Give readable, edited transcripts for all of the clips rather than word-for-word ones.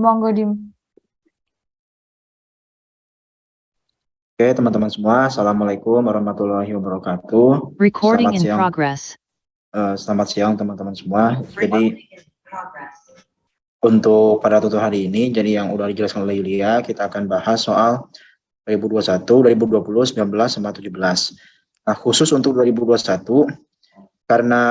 monggo Dim. Oke, teman-teman semua, Assalamualaikum warahmatullahi wabarakatuh. Recording in progress. Selamat siang teman-teman semua. Jadi untuk pada tutur hari ini, jadi yang udah dijelaskan oleh Yulia, kita akan bahas soal 2021, 2020, 19, sama 17. Nah, khusus untuk 2021, karena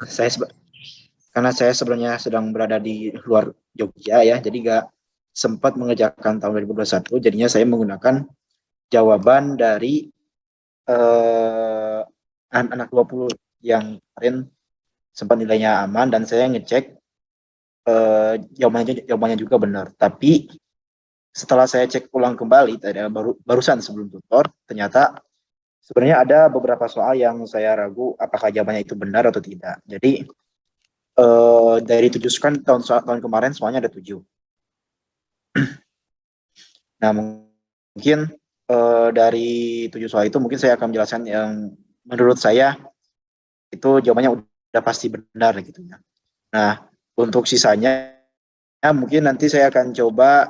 saya sebenarnya sedang berada di luar Jogja ya, jadi nggak sempat mengerjakan tahun 2021, jadinya saya menggunakan jawaban dari anak 20 yang kemarin sempat nilainya aman dan saya ngecek jawabannya juga benar. Tapi setelah saya cek ulang kembali barusan sebelum tutor, ternyata sebenarnya ada beberapa soal yang saya ragu apakah jawabannya itu benar atau tidak. Jadi dari 7 kan tahun kemarin soalnya ada 7. Nah, mungkin dari 7 soal itu mungkin saya akan menjelaskan yang menurut saya itu jawabannya udah pasti benar gitu ya. Nah, untuk sisanya mungkin nanti saya akan coba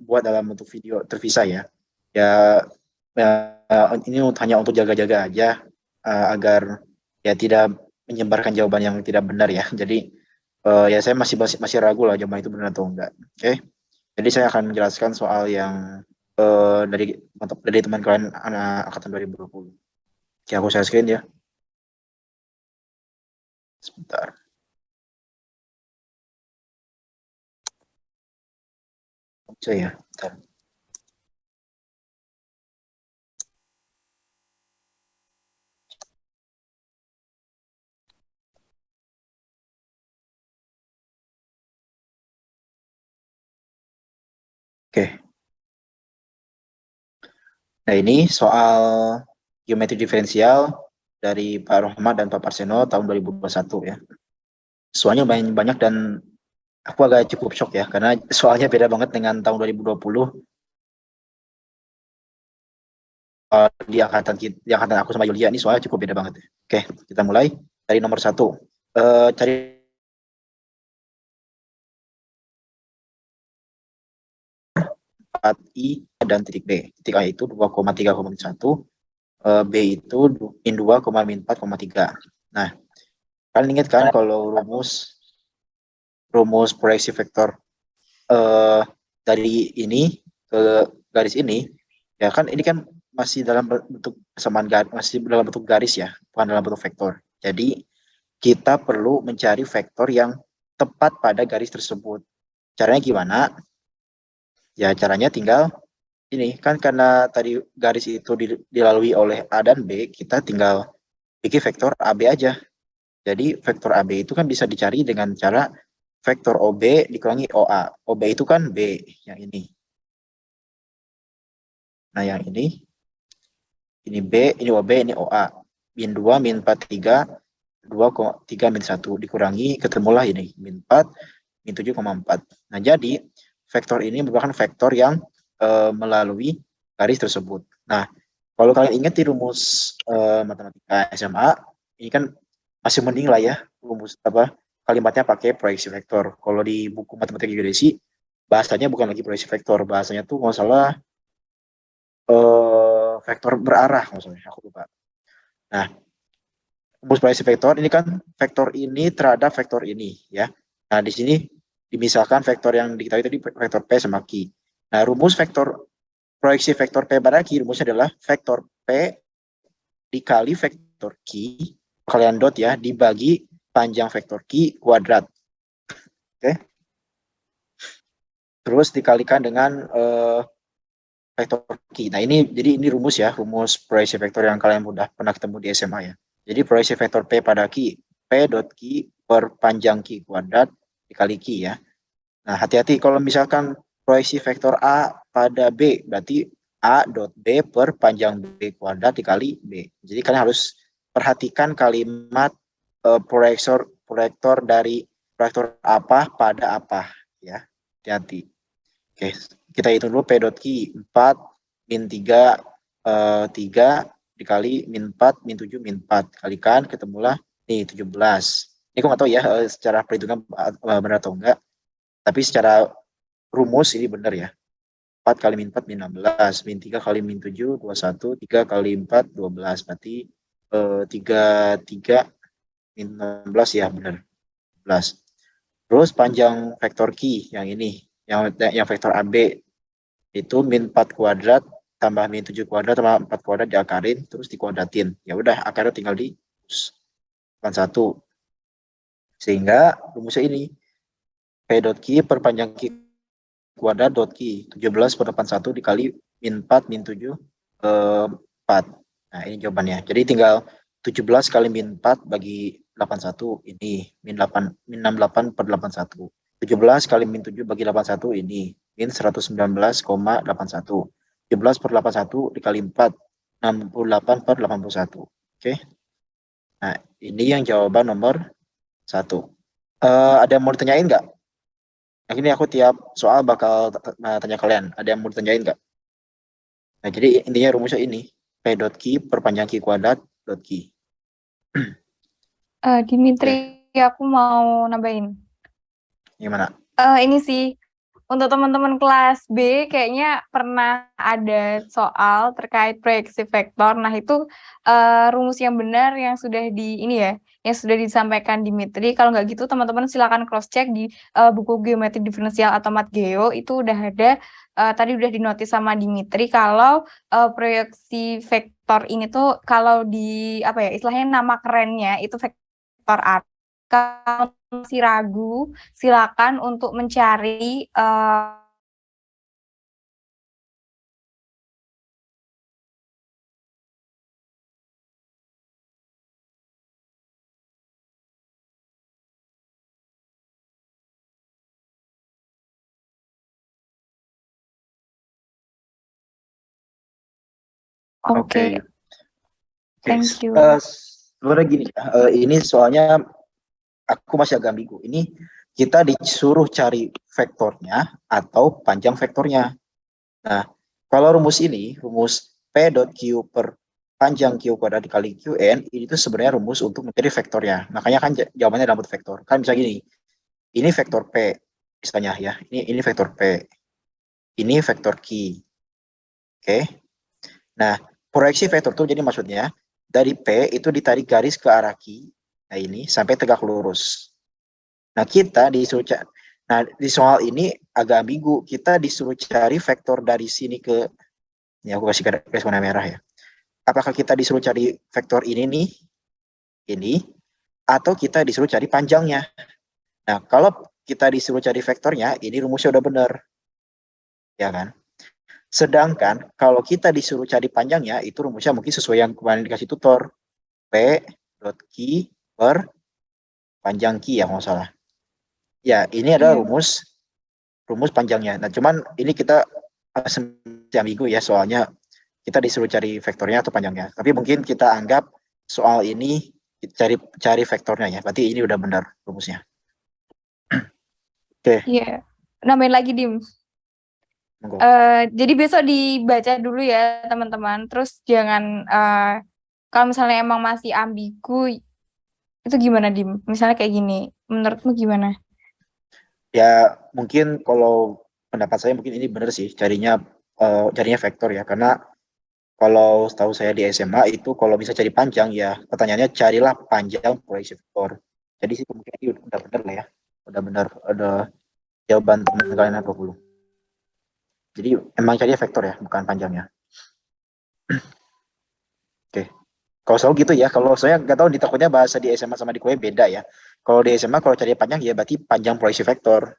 buat dalam bentuk video terpisah ya. Ini hanya untuk jaga-jaga aja agar ya tidak menyebarkan jawaban yang tidak benar ya. Jadi ya saya masih ragu lah jawaban itu benar atau enggak. Oke. Jadi saya akan menjelaskan soal yang dari teman kalian anak angkatan 2020. Oke, aku share screen ya. Sebentar. Bisa ya, bentar. Oke. Nah, ini soal geometri diferensial dari Pak Rohmat dan Pak Parseno tahun 2021 ya. Soalnya banyak dan aku agak cukup shock ya, karena soalnya beda banget dengan tahun 2020. Di angkatan aku sama Yulia ini soalnya cukup beda banget ya. Oke, kita mulai dari nomor 1. Cari I dan titik B. Titik A itu 2,3,1, B itu min 2, min 4,3. Nah, kalian ingat kan kalau rumus proyeksi vektor dari ini ke garis ini, ya kan ini kan masih dalam bentuk persamaan garis, masih dalam bentuk garis ya, bukan dalam bentuk vektor. Jadi kita perlu mencari vektor yang tepat pada garis tersebut. Caranya gimana? Ya caranya tinggal ini kan, karena tadi garis itu dilalui oleh A dan B, kita tinggal bikin vektor AB aja. Jadi vektor AB itu kan bisa dicari dengan cara vektor OB dikurangi OA. OB itu kan B, yang ini. Nah, yang ini B, ini OB, ini OA. Min 2, min 4, 3, 2,3 min 1. Dikurangi, ketemulah ini. Min 4, min 7,4. Nah, jadi vektor ini merupakan vektor yang melalui garis tersebut. Nah, kalau kalian ingat di rumus matematika SMA, ini kan masih mending lah ya, rumus kalimatnya pakai proyeksi vektor. Kalau di buku matematika geodesi, bahasanya bukan lagi proyeksi vektor, bahasanya tuh nggak salah vektor berarah, maksudnya aku lupa. Nah, rumus proyeksi vektor ini kan vektor ini terhadap vektor ini ya. Nah, di sini dimisalkan vektor yang diketahui tadi vektor P sama Q. Nah, rumus vektor proyeksi vektor P pada Q, rumusnya adalah vektor P dikali vektor Q, kalian dot ya, dibagi panjang vektor Q kuadrat. Oke. Terus dikalikan dengan vektor Q. Nah, jadi ini rumus ya, rumus proyeksi vektor yang kalian udah pernah ketemu di SMA ya. Jadi proyeksi vektor P pada Q, P dot Q per panjang Q kuadrat dikali Q ya. Nah, hati-hati kalau misalkan proyeksi vektor A pada B, berarti A dot B per panjang B kuadrat dikali B. Jadi kalian harus perhatikan kalimat proyektor dari proyektor apa pada apa ya. Hati-hati. Oke, kita hitung dulu P dot Q 4 min 3 3 dikali min 4 min 7 min 4 kalikan ketemulah nih 17. Ini aku nggak tahu ya secara perhitungan benar atau enggak. Tapi secara rumus ini benar ya. 4 kali min 4 min 16, min 3 kali min 7 21, 3 kali 4 12. Berarti 3 min 16 ya benar. 11. Terus panjang vektor Q yang ini, yang vektor AB itu min 4 kuadrat tambah min 7 kuadrat tambah 4 kuadrat diakarin terus dikuadratin. Ya udah akarnya tinggal di 1. Sehingga rumusnya ini P dot Q per panjang Q kuadrat dot Q 17 per 81 dikali min 4 min 7 4. Nah, ini jawabannya. Jadi tinggal 17 kali min 4 bagi 81 ini min 8 min 68 per 81. 17 kali min 7 bagi 81 ini min 119,81. 17 per 81 dikali 4 68 per 81. Oke. Nah, ini yang jawaban nomor 1. Ada yang mau ditanyain nggak? Nah, ini aku tiap soal bakal tanya kalian. Ada yang mau ditanyain nggak? Nah, jadi intinya rumusnya ini. P dot Q per panjang Q kuadrat dot Q. Dimitri, aku mau nambahin. Gimana? Ini sih, untuk teman-teman kelas B kayaknya pernah ada soal terkait proyeksi vektor. Nah, itu rumus yang benar yang sudah yang sudah disampaikan Dimitri. Kalau nggak gitu, teman-teman silakan cross-check di buku geometri diferensial atau Mat Geo. Itu udah ada, tadi udah dinotis sama Dimitri kalau proyeksi vektor ini tuh kalau istilahnya nama kerennya itu vektor arc. Kalau masih ragu, silakan untuk mencari Oke. Thank you. Sebenarnya gini, ini soalnya aku masih agak ambigu. Ini kita disuruh cari vektornya atau panjang vektornya. Nah, kalau rumus ini, rumus P dot Q per panjang Q kuadrat dikali Qn, ini tuh sebenarnya rumus untuk mencari vektornya. Makanya kan jawabannya dalam bentuk vektor. Kan bisa gini, ini vektor P, misalnya ya, ini vektor P, ini vektor Q. Oke. Nah, proyeksi vektor itu jadi maksudnya dari P itu ditarik garis ke arah Q, nah ini sampai tegak lurus. Nah, kita disuruh di soal ini agak ambigu. Kita disuruh cari vektor dari sini ke, ya aku kasih garis warna merah ya. Apakah kita disuruh cari vektor ini atau kita disuruh cari panjangnya? Nah, kalau kita disuruh cari vektornya, ini rumusnya udah benar. Ya kan? Sedangkan kalau kita disuruh cari panjangnya, itu rumusnya mungkin sesuai yang kemarin dikasih tutor. P dot Q per panjang Q ya, nggak salah. Ya, ini adalah rumus panjangnya. Nah, cuman ini kita ambigu ya, soalnya kita disuruh cari vektornya atau panjangnya. Tapi mungkin kita anggap soal ini cari vektornya ya. Berarti ini udah benar rumusnya. Oke. Iya. Nambahin lagi, Dim. Jadi besok dibaca dulu ya, teman-teman. Terus jangan kalau misalnya emang masih ambigu, itu gimana, Dim? Misalnya kayak gini, menurutmu gimana? Ya, mungkin kalau pendapat saya mungkin ini benar sih, carinya vektor ya. Karena kalau setahu saya di SMA itu kalau bisa cari panjang ya, pertanyaannya carilah panjang proyeksi vektor. Jadi sih mungkin ini udah benar lah ya. Udah benar, ada jawaban teman kalian 20. Jadi emang cari vektor ya, bukan panjangnya. Oke. Kalau selalu gitu ya, kalau saya nggak tahu di takutnya bahasa di SMA sama di kuliah beda ya. Kalau di SMA kalau cari panjang ya berarti panjang proyeksi vektor.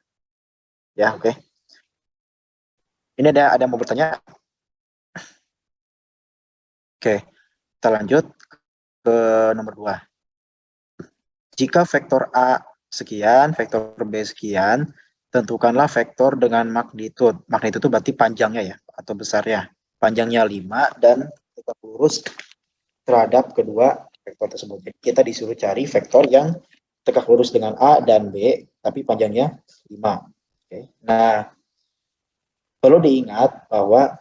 Ya, oke. Ini ada yang mau bertanya? Oke, kita lanjut ke nomor 2. Jika vektor A sekian, vektor B sekian, tentukanlah vektor dengan magnitud. Magnitud itu berarti panjangnya ya, atau besarnya. Panjangnya 5 dan tegak lurus terhadap kedua vektor tersebut. Jadi kita disuruh cari vektor yang tegak lurus dengan A dan B, tapi panjangnya 5. Oke. Nah, perlu diingat bahwa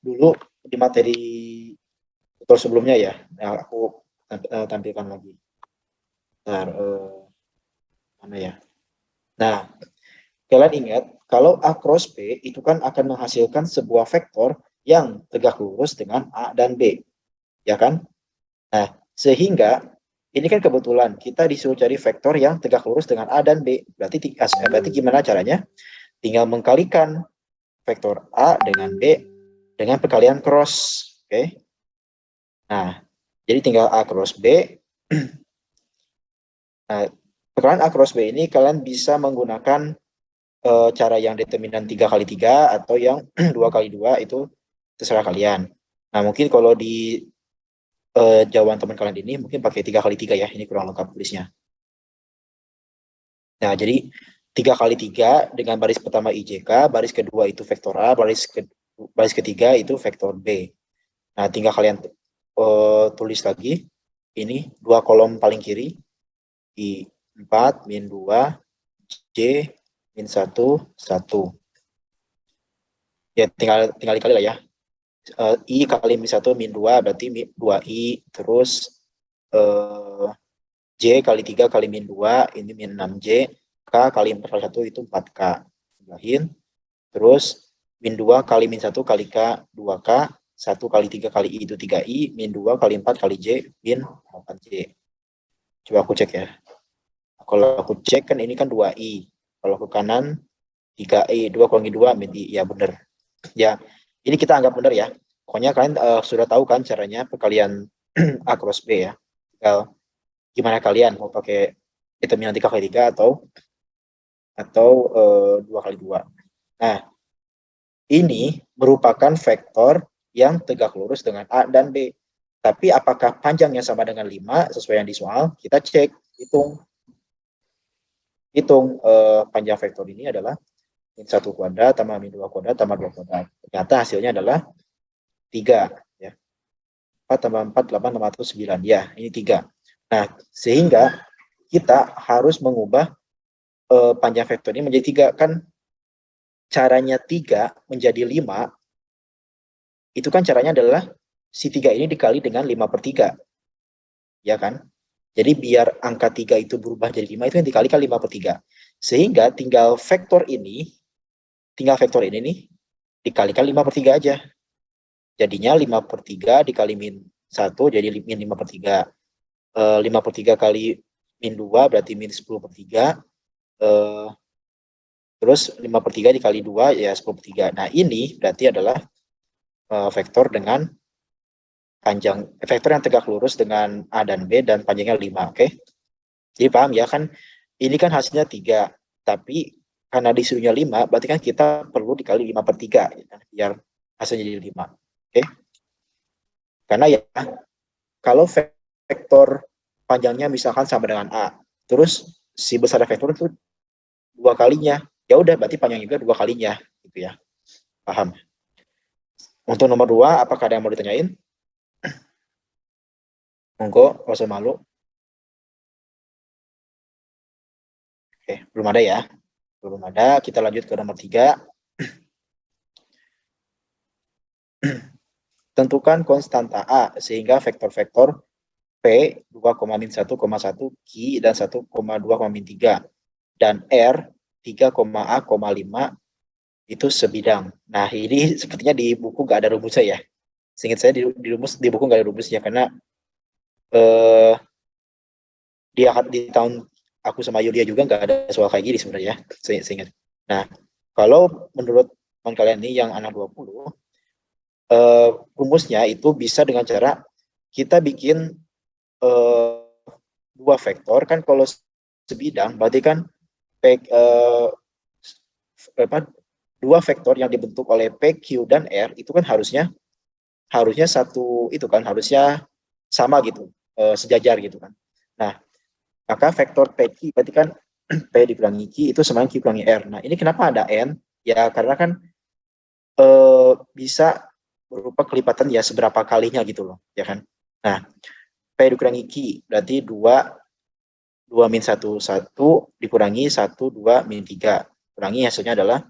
dulu di materi tutor sebelumnya ya, aku tampilkan lagi. Bentar, mana ya? Nah, kalian ingat, kalau A cross B itu kan akan menghasilkan sebuah vektor yang tegak lurus dengan A dan B. Ya kan? Nah, sehingga ini kan kebetulan kita disuruh cari vektor yang tegak lurus dengan A dan B. Berarti gimana caranya? Tinggal mengkalikan vektor A dengan B dengan perkalian cross. Oke. Nah, jadi tinggal A cross B. Nah, perkalian A cross B ini kalian bisa menggunakan cara yang determinan 3x3 atau yang 2x2 itu terserah kalian. Nah, mungkin kalau di jawaban teman kalian ini mungkin pakai 3x3 ya, ini kurang lengkap tulisnya. Nah, jadi 3x3 dengan baris pertama IJK, baris kedua itu vektor A, baris ketiga itu vektor B. Nah, tinggal kalian tulis lagi, ini dua kolom paling kiri, I4, min 2, J, min 1, 1. Ya, tinggal dikali lah ya. I kali min 1 min 2 berarti 2I, terus J kali 3 kali min 2 ini min 6J, K kali 4 kali 1 itu 4K. Tambahin, terus min 2 kali min 1 kali K 2K, 1 kali 3 kali I itu 3I, min 2 kali 4 kali J min 8J. Coba aku cek ya. Kalau aku cek kan ini kan 2I. Kalau ke kanan 3I, 2 kurangi 2 min I. Ya benar. Ya, ini kita anggap benar ya. Pokoknya kalian sudah tahu kan caranya perkalian A cross B ya. Tinggal gimana kalian mau pakai determinan 3x3 atau 2x2. Nah, ini merupakan vektor yang tegak lurus dengan A dan B. Tapi apakah panjangnya sama dengan 5 sesuai yang di soal? Kita cek, hitung panjang vektor ini adalah min 1 kuadrat tambah min 2 kuadrat tambah 2 kuadrat. Ternyata hasilnya adalah 3 ya. 4 tambah 4 8 tambah 1 9. Ya, ini 3. Nah, sehingga kita harus mengubah panjang vektor ini menjadi 3 kan. Caranya 3 menjadi 5 itu kan caranya adalah si 3 ini dikali dengan 5/3. Ya kan? Jadi biar angka 3 itu berubah jadi 5 itu yang dikalikan 5/3. Sehingga tinggal vektor ini nih dikalikan 5/3 aja. Jadinya 5/3 dikali min 1 jadi min 5/3. 5/3 kali min 2 berarti min 10/3. Terus 5/3 dikali 2 ya 10/3. Nah, ini berarti adalah vektor dengan vektor yang tegak lurus dengan A dan B dan panjangnya 5, oke? Jadi paham ya kan, ini kan hasilnya 3, tapi karena disuruhnya 5, berarti kan kita perlu dikali 5/3, ya, biar hasilnya jadi 5, oke? Karena ya, kalau vektor panjangnya misalkan sama dengan A, terus si besar vektor itu 2 kalinya, ya udah berarti panjang juga 2 kalinya, gitu ya, paham? Untuk nomor 2, apakah ada yang mau ditanyain? Monggo, nggak usah malu. Oke, belum ada ya. Belum ada, kita lanjut ke nomor 3. Tentukan konstanta A, sehingga vektor-vektor P 2,-1,1 Q dan 1,2,3 dan R 3,A,5 itu sebidang. Nah, ini sepertinya di buku nggak ada rumusnya ya. Seingat saya di buku nggak ada rumusnya karena di tahun aku sama Yulia juga nggak ada soal kayak gini sebenarnya, seingat. Nah, kalau menurut teman kalian nih yang anak 20, rumusnya itu bisa dengan cara kita bikin dua vektor kan, kalau sebidang berarti kan dua vektor yang dibentuk oleh P, Q, dan R itu kan harusnya satu itu kan, harusnya sama gitu, sejajar gitu kan. Nah, maka vektor PQ berarti kan P dikurangi Q itu sama Q kurangi R. Nah, ini kenapa ada N? Ya karena kan bisa berupa kelipatan ya seberapa kalinya gitu loh, ya kan. Nah, P dikurangi Q berarti 2 min 1 dikurangi 1 2 min 3. Kurangi hasilnya adalah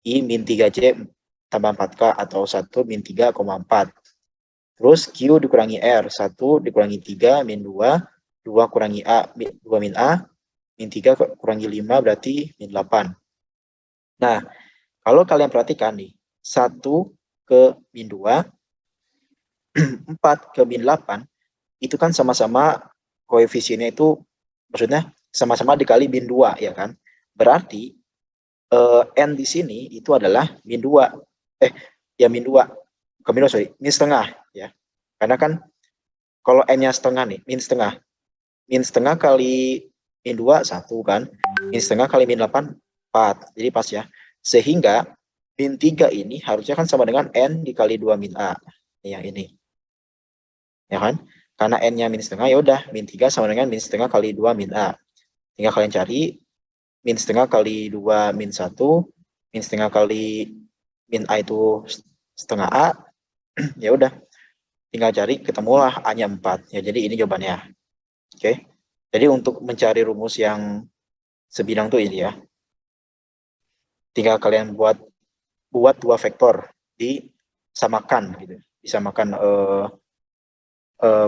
I min 3J tambah 4K atau 1 min 3,4. Terus Q dikurangi R, 1 dikurangi 3 min 2, 2 kurangi A, 2 min A, min 3 kurangi 5 berarti min 8. Nah, kalau kalian perhatikan nih, 1 ke min 2, 4 ke min 8, itu kan sama-sama koefisiennya itu, maksudnya sama-sama dikali min 2, ya kan? Berarti N di sini itu adalah min 2. Min 2. Bukan min 2, sorry. Min setengah, ya. Karena kan kalau N-nya setengah nih, min setengah. Min setengah kali min 2, 1 kan. Min setengah kali min 8, 4. Jadi pas ya. Sehingga min 3 ini harusnya kan sama dengan N dikali 2 min A. Yang ini. Ya kan? Karena N-nya min setengah, ya udah min 3 sama dengan min setengah kali 2 min A. Tinggal kalian cari min setengah kali 2 min 1, min setengah kali min A itu setengah A. Ya udah. Tinggal cari, ketemulah A-nya 4. Ya, jadi ini jawabannya. Oke. Jadi untuk mencari rumus yang sebidang tuh ini ya. Tinggal kalian buat 2 vektor disamakan gitu. Disamakan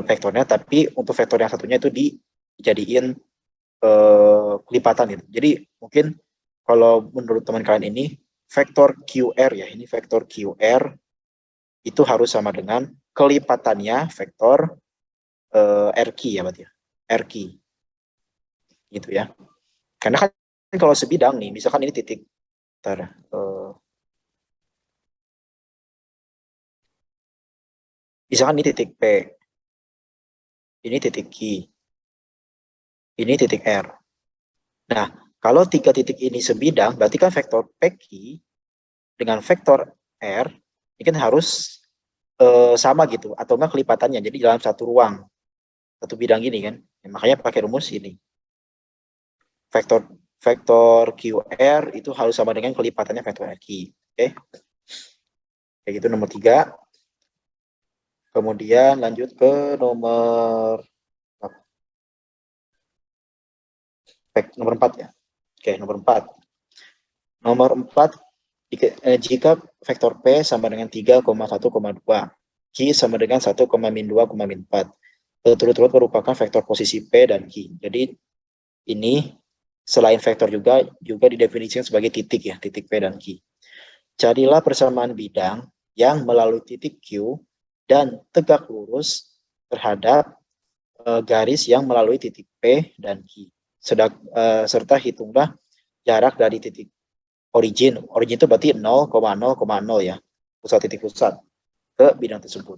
vektornya, tapi untuk vektor yang satunya itu dijadiin kelipatan gitu. Jadi mungkin kalau menurut teman kalian ini vektor QR ya, ini vektor QR itu harus sama dengan kelipatannya vektor RQ ya berarti ya. RQ. Gitu ya. Karena kan kalau sebidang nih, misalkan ini titik misalkan ini titik P. Ini titik Q. Ini titik R. Nah, kalau 3 titik ini sebidang, berarti kan vektor PQ dengan vektor R ini kan harus sama gitu, atau enggak kelipatannya. Jadi dalam satu ruang, satu bidang gini kan. Ya, makanya pakai rumus ini. Vektor QR itu harus sama dengan kelipatannya vektor RQ. Oke. Kayak gitu nomor 3. Kemudian lanjut ke nomor 4 ya. Oke, nomor 4. Nomor 4, jika vektor P sama dengan 3,1,2, Q sama dengan 1,-2,-4. Berturut-turut merupakan vektor posisi P dan Q. Jadi ini selain vektor juga didefinisikan sebagai titik ya, titik P dan Q. Carilah persamaan bidang yang melalui titik Q dan tegak lurus terhadap garis yang melalui titik P dan Q. Serta hitunglah jarak dari titik origin. Origin itu berarti 0,0,0 ya, pusat titik pusat ke bidang tersebut.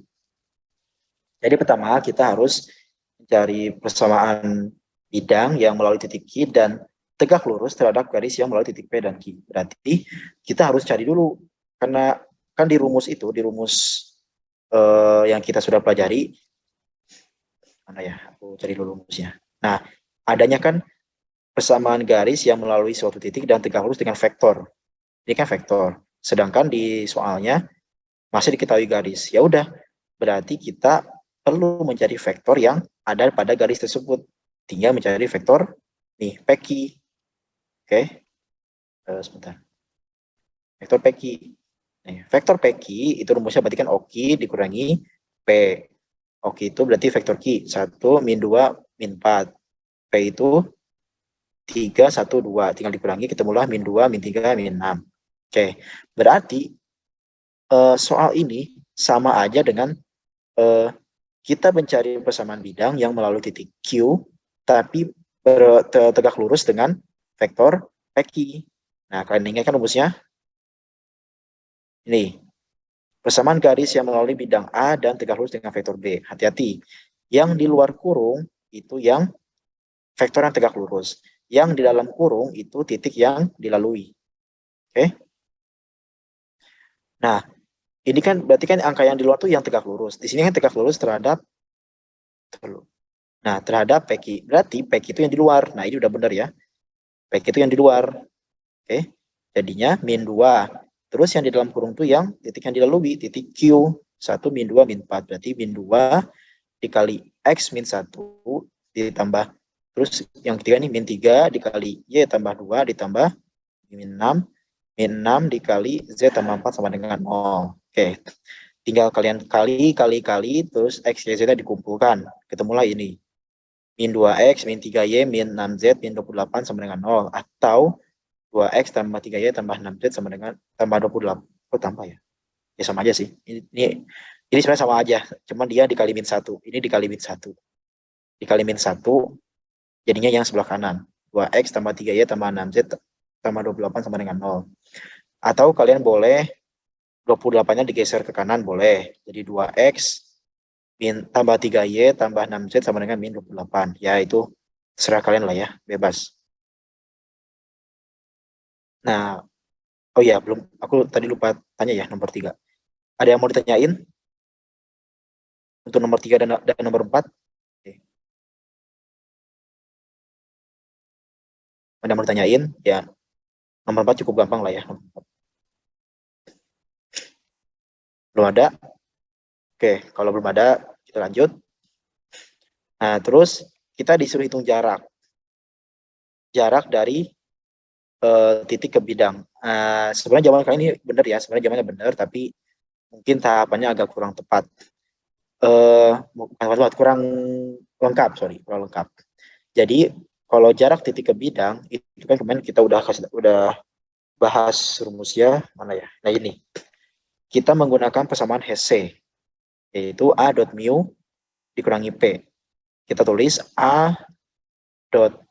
Jadi pertama kita harus mencari persamaan bidang yang melalui titik Q dan tegak lurus terhadap garis yang melalui titik P dan Q. Berarti kita harus cari dulu, karena kan di rumus itu, di rumus yang kita sudah pelajari, mana ya, aku cari dulu rumusnya. Nah, adanya kan persamaan garis yang melalui suatu titik dan tegak lurus dengan vektor. Ini kan vektor. Sedangkan di soalnya masih diketahui garis. Ya udah, berarti kita perlu mencari vektor yang ada pada garis tersebut. Tinggal mencari vektor nih, PQ. Oke. Sebentar. Vektor PQ. Nih, vektor PQ itu rumusnya berarti kan OQ dikurangi P. OQ itu berarti vektor Q. 1, min 2, min 4. P itu 3, 1, 2. Tinggal dikurangi, ketemulah min 2, min 3, min 6. Oke. Berarti soal ini sama aja dengan kita mencari persamaan bidang yang melalui titik Q, tapi tegak lurus dengan vektor PQ. Nah, kalian ingat kan rumusnya? Ini, persamaan garis yang melalui bidang A dan tegak lurus dengan vektor B. Hati-hati, yang di luar kurung itu yang vektor yang tegak lurus. Yang di dalam kurung itu titik yang dilalui. Oke? Nah, ini kan berarti kan angka yang di luar itu yang tegak lurus. Di sini kan tegak lurus terhadap PQ. Berarti PQ itu yang di luar. Nah, ini udah benar ya. PQ itu yang di luar. Oke. Jadinya min 2. Terus yang di dalam kurung itu yang titik yang dilalui, titik Q. 1, min 2, min 4. Berarti min 2 dikali X min 1 ditambah. Terus yang ketiga ini min 3 dikali Y tambah 2 ditambah min 6. Min 6 dikali Z tambah 4 sama dengan 0. Oke. Tinggal kalian kali, terus X, Y, Z dikumpulkan. Ketemulah ini. min 2x, min 3y, min 6z, min 28 sama dengan 0. Atau 2x tambah 3y tambah 6z sama dengan tambah 28. Oh, tambah ya? Ya sama aja sih. Ini sebenarnya sama aja. Cuman dia dikali min 1. Ini dikali min 1. Dikali min 1, jadinya yang sebelah kanan. 2x tambah 3y tambah 6z tambah 28 sama dengan 0. Atau kalian boleh 28-nya digeser ke kanan, boleh. Jadi 2x tambah 3y tambah 6z sama dengan min 28. Ya, itu terserah kalian lah ya, bebas. Nah, oh ya, belum, aku tadi lupa tanya ya, nomor 3. Ada yang mau ditanyain? Untuk nomor 3 dan nomor 4? Oke. Ada yang mau ditanyain? Ya, nomor 4 cukup gampang lah ya. Belum ada? Oke, kalau belum ada, kita lanjut. Nah, terus kita disuruh hitung jarak. Jarak dari titik ke bidang. Sebenarnya jawaban kali ini benar ya, sebenarnya jawabannya benar, tapi mungkin tahapannya agak kurang tepat. Kurang lengkap, kurang lengkap. Jadi kalau jarak titik ke bidang itu kan kemarin kita udah bahas rumusnya, mana ya? Nah, ini kita menggunakan persamaan Hesse, yaitu A dot mu dikurangi P. Kita tulis A dot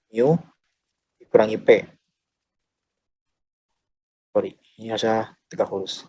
mu dikurangi P. Sorry, ini harusnya tegak lurus.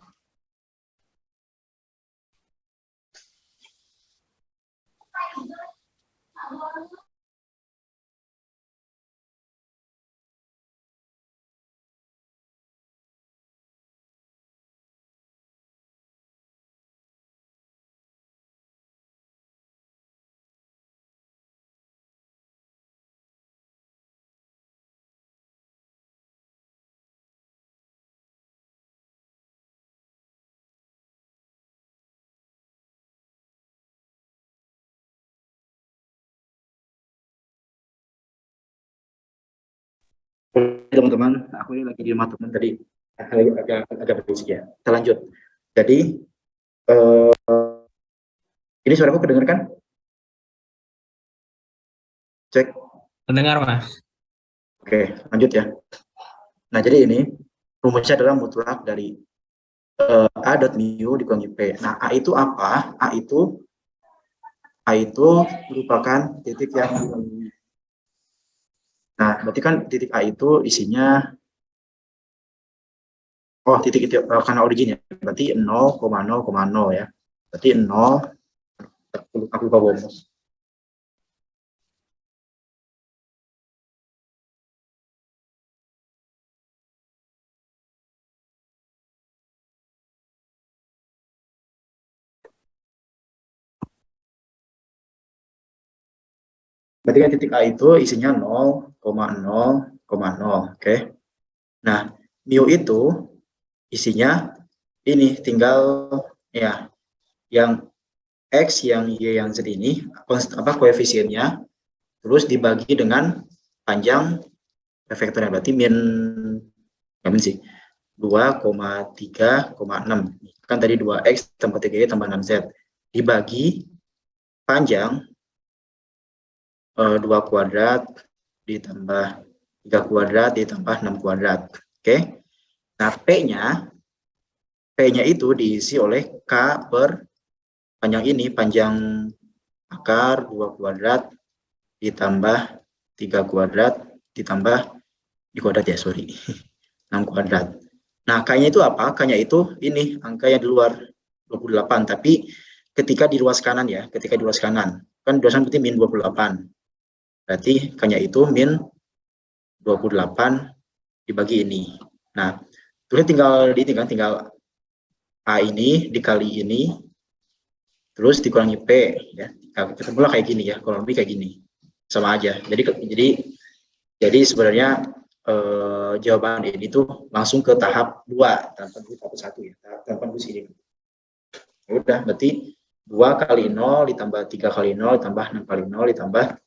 Teman-teman, aku ini lagi di rumah teman tadi agak berisik ya. Kita lanjut. Jadi ini suaraku kedengarkan? Cek. Mendengar, Mas. Oke, lanjut ya. Nah, jadi ini rumusnya adalah mutlak dari A dot mu dikurangi P. Nah, A itu apa? A itu merupakan titik yang dikurangi. Nah, berarti kan titik A itu isinya, titik itu karena origin ya, berarti 0,0,0 ya. Berarti 0, aku lupa bonus. Berarti kan titik A itu isinya 0,0,0. Oke. Nah, mu itu isinya ini tinggal ya yang X, yang Y, yang Z ini koefisiennya, terus dibagi dengan panjang vektornya, berarti min 2,3,6. Kan tadi 2X tambah 3Y tambah 6Z dibagi panjang 2 kuadrat ditambah 3 kuadrat ditambah 6 kuadrat. Oke. Nah, P-nya itu diisi oleh K per panjang ini, panjang akar 2 kuadrat ditambah 3 kuadrat ditambah di kuadrat ya, 6 kuadrat. Nah, K-nya itu apa? K-nya itu ini angka yang di luar 28, tapi ketika di ruas kanan ya, kan di ruas kanan berarti min 28. Berarti K-nya itu min 28 dibagi ini. Nah, terus tinggal A ini dikali ini, terus dikurangi P ya. Ketemulah kayak gini ya, kalau lebih kayak gini. Sama aja. Jadi sebenarnya jawaban ini tuh langsung ke tahap 2 tanpa tahap 1 ya. Tanpa dulu sini. Udah, berarti 2 kali 0 ditambah 3 kali 0 ditambah 6 kali 0 ditambah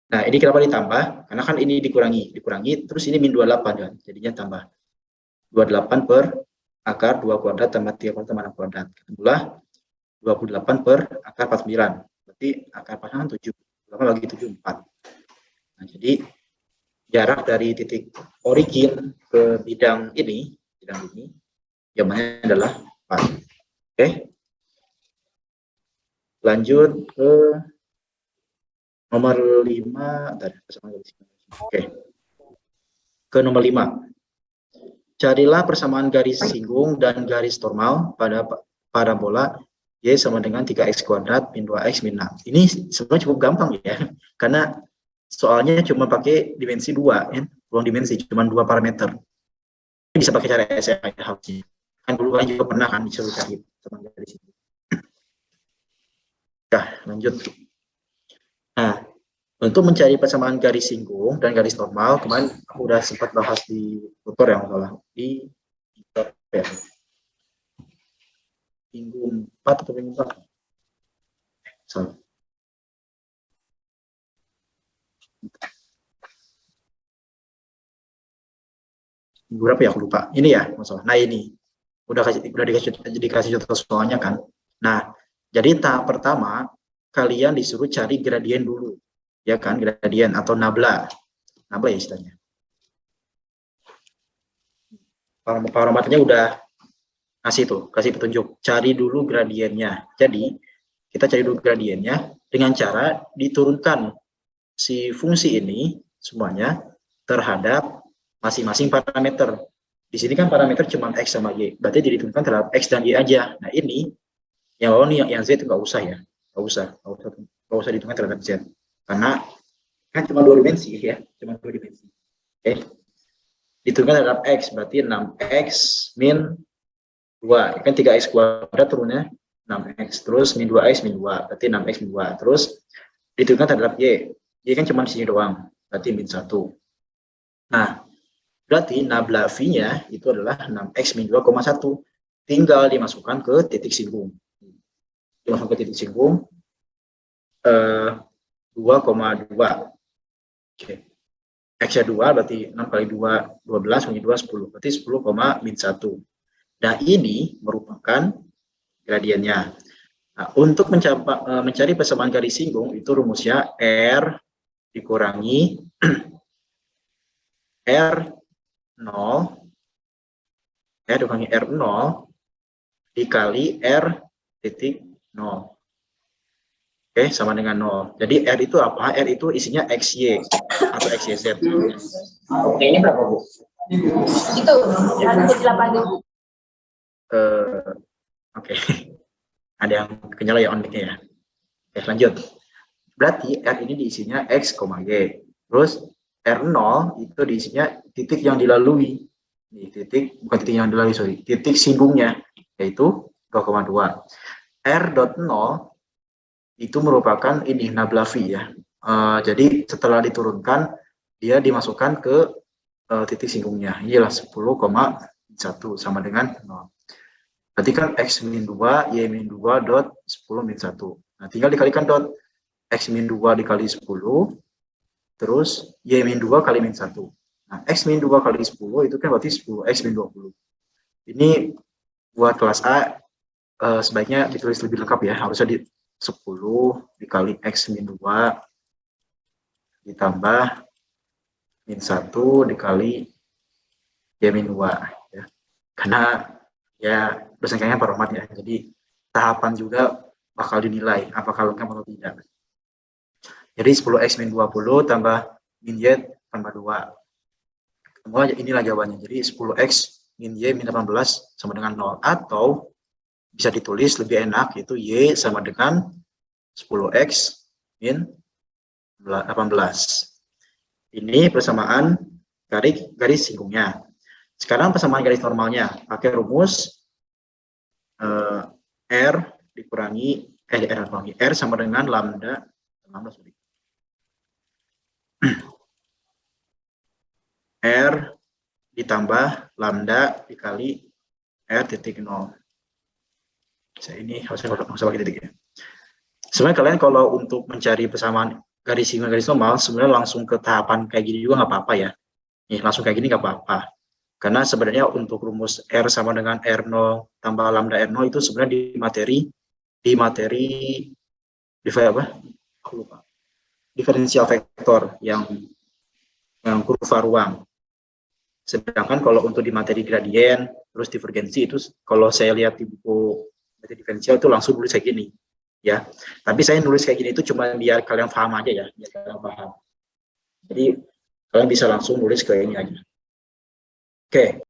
nah, ini kenapa ditambah? Karena kan ini dikurangi terus ini min 28 kan. Jadinya tambah 28 per akar 2 kuadrat tambah 3 kuadrat tambah 6 kuadrat. Ketemulah 28 per akar 49. berarti akar panjang 7, 8 bagi 7, 4. Nah, jadi jarak dari titik origin ke bidang ini jawabannya adalah 4. Oke. Lanjut ke nomor 5. Oke. Ke nomor 5. Carilah persamaan garis singgung dan garis normal pada parabola Y sama dengan 3x kuadrat min 2x min 6. Ini sebenarnya cukup gampang ya, karena soalnya cuma pakai dimensi 2, ya. Ruang dimensi, cuma 2 parameter. Ini bisa pakai cara SMA ya, harusnya. Kan dulu kan juga pernah kan disuruh cari persamaan garis singgung. Nah, lanjut. Nah, untuk mencari persamaan garis singgung dan garis normal, kemarin aku udah sempat bahas di tutor yang salah di minggu 4 atau minggu 4. Salah. Minggu berapa ya, aku lupa. Ini ya masalah. Nah, ini udah dikasih contoh soalnya kan. Nah, jadi tahap pertama kalian disuruh cari gradien dulu. Ya kan, gradien atau nabla. Nabla ya istilahnya. Parameternya udah kasih petunjuk. Cari dulu gradiennya. Jadi, kita cari dulu gradiennya dengan cara diturunkan si fungsi ini semuanya terhadap masing-masing parameter. Di sini kan parameter cuma x sama y, berarti diturunkan terhadap x dan y aja. Nah, ini yang bawah nih, yang z itu nggak usah ya, nggak usah diturunkan terhadap z, karena kan cuma 2 dimensi ya, cuma 2 dimensi. Oke, diturunkan terhadap x, berarti 6x min 2, kan 3x kuadrat turunnya 6x, terus min 2x min 2, berarti 6x min 2, terus diturunkan terhadap y kan cuma di sini doang, berarti min 1. Nah, berarti nabla V-nya itu adalah 6x min 2,1, tinggal dimasukkan ke titik singgung. Dimasukkan ke titik singgung 2,2. Oke. X-nya 2, berarti 6 kali 2, 12, min 2, 10. Berarti 10, min 1. Nah, ini merupakan gradiennya. Nah, untuk mencari persamaan garis singgung, itu rumusnya R dikurangi R0 dikali R titik 0. Oke, sama dengan 0. Jadi R itu apa? R itu isinya XY atau XYZ. Oke, ini berapa, Bu? Itu 8.000. Oke. Ada yang kenyala ya on-nya ya. Oke, lanjut. Berarti R ini diisinya X, Y. Terus R0 itu diisinya titik yang dilalui. Bukan titik yang dilalui, sorry. Titik singgungnya, yaitu 2,2. R.0 itu merupakan ini nabla V ya. Jadi setelah diturunkan, dia dimasukkan ke titik singgungnya. Iyalah 10,1 sama dengan 0. Berarti kan X min 2, Y min 2 dot 10 min 1. Nah, tinggal dikalikan dot. X min 2 dikali 10, terus Y min 2 kali min 1. Nah, X min 2 kali 10 itu kan berarti 10X min 20. Ini buat kelas A sebaiknya ditulis lebih lengkap ya. Harusnya di 10 dikali X min 2 ditambah min 1 dikali Y min 2. Ya. Karena ya dosen-dosennya Pak ya. Jadi tahapan juga bakal dinilai apakah lengkap atau tidak. Jadi 10x min 20 tambah min y tambah 2. Semua inilah jawabannya. Jadi 10x min y min 18 sama dengan 0. Atau bisa ditulis lebih enak, yaitu y sama dengan 10x min 18. Ini persamaan garis singgungnya. Sekarang persamaan garis normalnya. Pakai rumus R dikurangi R sama dengan lambda sorry. R ditambah lambda dikali R titik 0. Ini harusnya pakai titik ya. Sebenarnya kalian kalau untuk mencari persamaan garis singgung garis normal, sebenarnya langsung ke tahapan kayak gini juga nggak apa-apa ya. Nih, langsung kayak gini nggak apa-apa. Karena sebenarnya untuk rumus R sama dengan R0 tambah lambda R0 itu sebenarnya di materi diferensial vektor yang kurva ruang. Sedangkan kalau untuk di materi gradien terus divergensi itu kalau saya lihat di buku materi diferensial itu langsung nulis kayak gini ya. Tapi saya nulis kayak gini itu cuma biar kalian paham aja ya, biar kalian paham. Jadi kalian bisa langsung nulis ke ini aja. Oke.